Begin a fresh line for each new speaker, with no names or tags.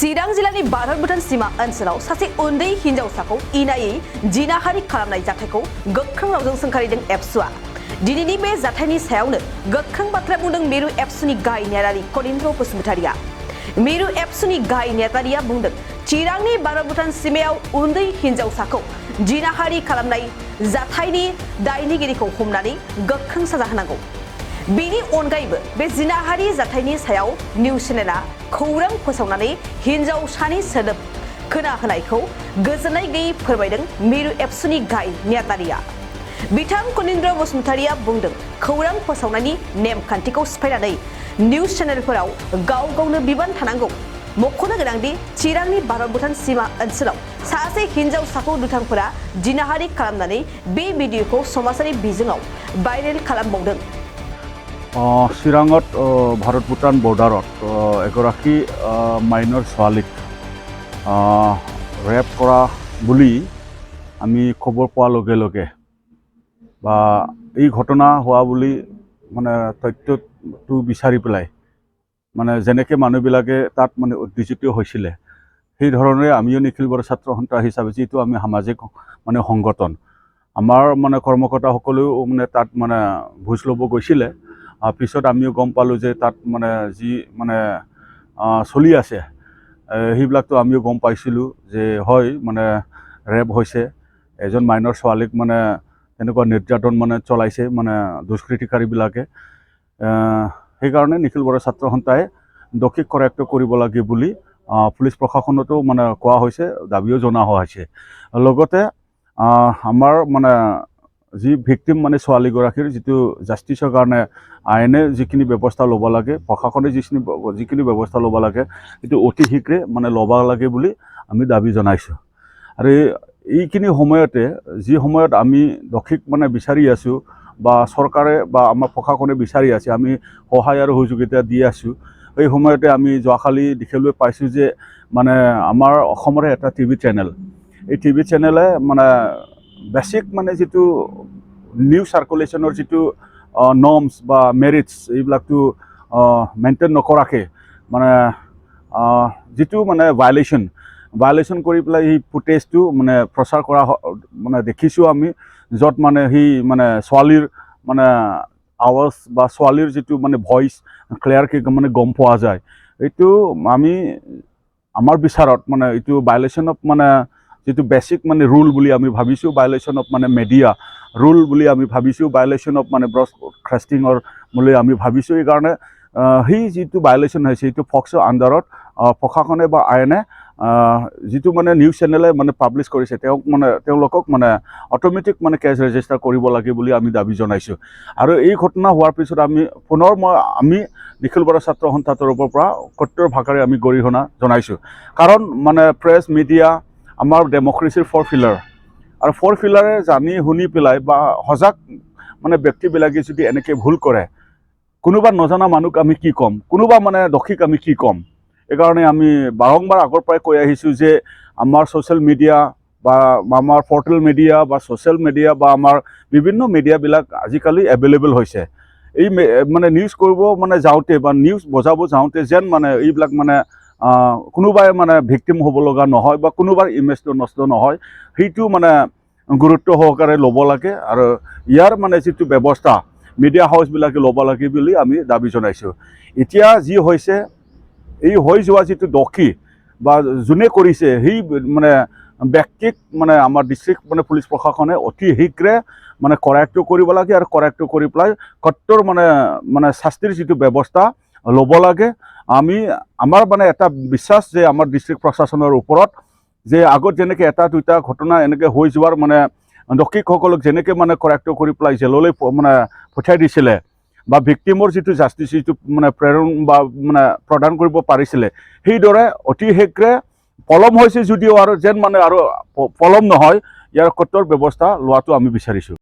चिरां जिल्लानि भारत भुटान सीमा ओनसोलाव सासे उन्दै हिनजावसाखौ इनायै जिनाहारि खालामनाय जाथायखौ गोख्रों रावजों सोंखारिदों एबसुआ। दिनैनि बे जाथायनि सायावनो गोख्रों बाथ्रा बुंदों मिरु एबसुनि गाहाय नेहाथारि कनिन्द्र बसुमतारिया। मिरु एबसुनि गाहाय नेहाथारिया बुंदों चिरांनि भारत भुटान सीमायाव उन्दै हिनजावसाखौ जिनाहारि खालामनाय जाथायनि दायनिगिरिखौ हमनानै गोख्रों साजा होनांगौ। बेनि अनगायैबो बे जिनाहारि जाथायनि सायाव निउज चेनेलआ खौरां फोसावनानै हिनजावसानि सोदोब खोनाहोनायखौ गोजोननाय गैयै फोरमायदों मिरु एबसुनि गाहाय नेहाथारिया। बिथां कनिन्द्र बसुमतारिया बुंदों खौरां फोसावनायनि नेमखान्थिखौ सिफायनानै निउज चेनेलफोराव गाव गावनो बिबान थानांगौ। मख'नो गोनांदि चिरांनि भारत भुटान सीमा ओनसोलाव सासे हिनजावसाखौ दुथांफोरा जिनाहारि खालामनानै बे भिडिअखौ समाजारि बिजोङाव भाइरेल खालामबावदों।
चिरांत भारत भूटान बर्डारत एगराकी माइनर छोवालीक रेप करा बुली आमी खबर पोৱাৰ लगे लगे बा এই घटना हुआ बुली माने तथ्यটো বিচাৰি পেলাই মানে যেনেকে মানুহবিলাকে তাত মানে উদ্দেশিত হৈছিল সেই ধৰণে আমিও নিখিল বড়ো ছাত্ৰ সন্থা হিচাপে যেটো আমি সামাজিক মানে সংগঠন আমাৰ মানে কৰ্মকৰ্তাসকলেও মানে তাত মানে ভোজ ল'ব গৈছিল। পিছত আমিও গম পালোঁ যে তাত মানে যি মানে চলি আছে সেইবিলাকতো আমিও গম পাইছিলোঁ যে হয় মানে ৰেপ হৈছে, এজন মাইনৰ ছোৱালীক মানে তেনেকুৱা নিৰ্যাতন মানে চলাইছে মানে দুষ্কৃতিকাৰীবিলাকে। সেইকাৰণে নিখিল বড়ো ছাত্ৰ সন্থাই দোষীক কৰেক্ট কৰিব লাগে বুলি পুলিচ প্ৰশাসনতো মানে কোৱা হৈছে, দাবীও জনোৱা হৈছে। লগতে আমাৰ মানে যি ভিক্টিম মানে ছোৱালীগৰাকীৰ যিটো জাষ্টিছৰ কাৰণে আইনে যিখিনি ব্যৱস্থা ল'ব লাগে, প্ৰশাসনে যিখিনি ব্যৱস্থা ল'ব লাগে এইটো অতি শীঘ্ৰে মানে ল'ব লাগে বুলি আমি দাবী জনাইছোঁ। আৰু এইখিনি সময়তে যি সময়ত আমি দোষীক মানে বিচাৰি আছোঁ বা চৰকাৰে বা আমাৰ প্ৰশাসনে বিচাৰি আছে, আমি সহায় আৰু সহযোগিতা দি আছোঁ। এই সময়তে আমি যোৱাকালি দেখিবলৈ পাইছোঁ যে মানে আমাৰ অসমৰে এটা টিভি চেনেল, এই টিভি চেনেলে মানে বেছিক মানে যিটো নিউজ চাৰ্কুলেশ্যনৰ যিটো নৰ্মছ বা মেৰিটছ এইবিলাকটো মেইনটেইন নকৰাকৈ মানে যিটো মানে ভায়লেশ্যন কৰি পেলাই এই ফুটেজটো মানে প্ৰচাৰ কৰা মানে দেখিছোঁ আমি, য'ত মানে সেই মানে ছোৱালীৰ মানে আৱাজ বা ছোৱালীৰ যিটো মানে ভইচ ক্লিয়াৰকৈ মানে গম পোৱা যায়। এইটো আমি আমাৰ বিচাৰত মানে এইটো ভায়লেশ্যন অফ মানে যিটো বেছিক মানে ৰুল বুলি আমি ভাবিছোঁ, ভায়লেশ্যন অফ মানে মেডিয়া ৰুল বুলি আমি ভাবিছোঁ, ভায়লেশ্যন অফ মানে ব্ৰডকাষ্টিঙৰ বুলি আমি ভাবিছোঁ। এইকাৰণে সেই যিটো ভায়লেশ্যন হৈছে সেইটো ফক্সৰ আণ্ডাৰত প্ৰশাসনে বা আইনে যিটো মানে নিউজ চেনেলে মানে পাব্লিছ কৰিছে তেওঁলোকক মানে অট'মেটিক মানে কেছ ৰেজিষ্টাৰ কৰিব লাগে বুলি আমি দাবী জনাইছোঁ। আৰু এই ঘটনা হোৱাৰ পিছত আমি নিখিল বড়ো ছাত্ৰ সন্থাৰ তৰফৰ পৰা কট্টৰ ভাষাৰে আমি গৰিহণা জনাইছোঁ। কাৰণ মানে প্ৰেছ মিডিয়া আমাৰ ডেমক্ৰেচিৰ ফ'ৰ পিলাৰ, আৰু ফ'ৰ পিলাৰে জানি শুনি পেলাই বা সজাগ মানে ব্যক্তিবিলাকে যদি এনেকৈ ভুল কৰে, কোনোবা নজনা মানুহক আমি কি ক'ম, কোনোবা মানে দোষীক আমি কি ক'ম। এইকাৰণে আমি বাৰম্বাৰ আগৰ পৰাই কৈ আহিছোঁ যে আমাৰ ছ'চিয়েল মিডিয়া বা আমাৰ পৰ্টেল মিডিয়া বা ছ'চিয়েল মিডিয়া বা আমাৰ বিভিন্ন মিডিয়াবিলাক আজিকালি এভেইলেবল হৈছে। এই মানে নিউজ কৰিব মানে যাওঁতে বা নিউজ বজাব যাওঁতে যেন মানে এইবিলাক মানে কোনোবাই মানে ভিক্টিম হ'ব লগা নহয় বা কোনোবাৰ ইমেজটো নষ্ট নহয়, সেইটো মানে গুৰুত্ব সহকাৰে ল'ব লাগে। আৰু ইয়াৰ মানে যিটো ব্যৱস্থা মিডিয়া হাউচবিলাকে ল'ব লাগে বুলি আমি দাবী জনাইছোঁ। এতিয়া যি হৈছে এই হৈ যোৱা যিটো দোষী বা যোনে কৰিছে সেই মানে ব্যক্তিক মানে আমাৰ ডিষ্ট্ৰিক্ট মানে পুলিচ প্ৰশাসনে অতি শীঘ্ৰে মানে কৰেক্ট কৰিব লাগে, আৰু কৰেক্ট কৰি পেলাই কট্টৰ মানে শাস্তিৰ যিটো ব্যৱস্থা ল'ব লাগে। আমাৰ মানে এটা বিশ্বাস যে আমাৰ ডিষ্ট্ৰিক্ট প্ৰশাসনৰ ওপৰত যে আগত যেনেকৈ এটা দুটা ঘটনা এনেকৈ হৈ যোৱাৰ মানে দোষীসকলক যেনেকৈ মানে কৰেক্ট কৰি পেলাই জেললৈ মানে পঠিয়াই দিছিলে বা ভিক্টিমৰ যিটো জাষ্টিছ যিটো মানে প্ৰেৰণ বা মানে প্ৰদান কৰিব পাৰিছিলে, সেইদৰে অতি শীঘ্ৰে পলম হৈছে যদিও আৰু যেন মানে আৰু পলম নহয়, ইয়াৰ কট্টৰ ব্যৱস্থা লোৱাটো আমি বিচাৰিছোঁ।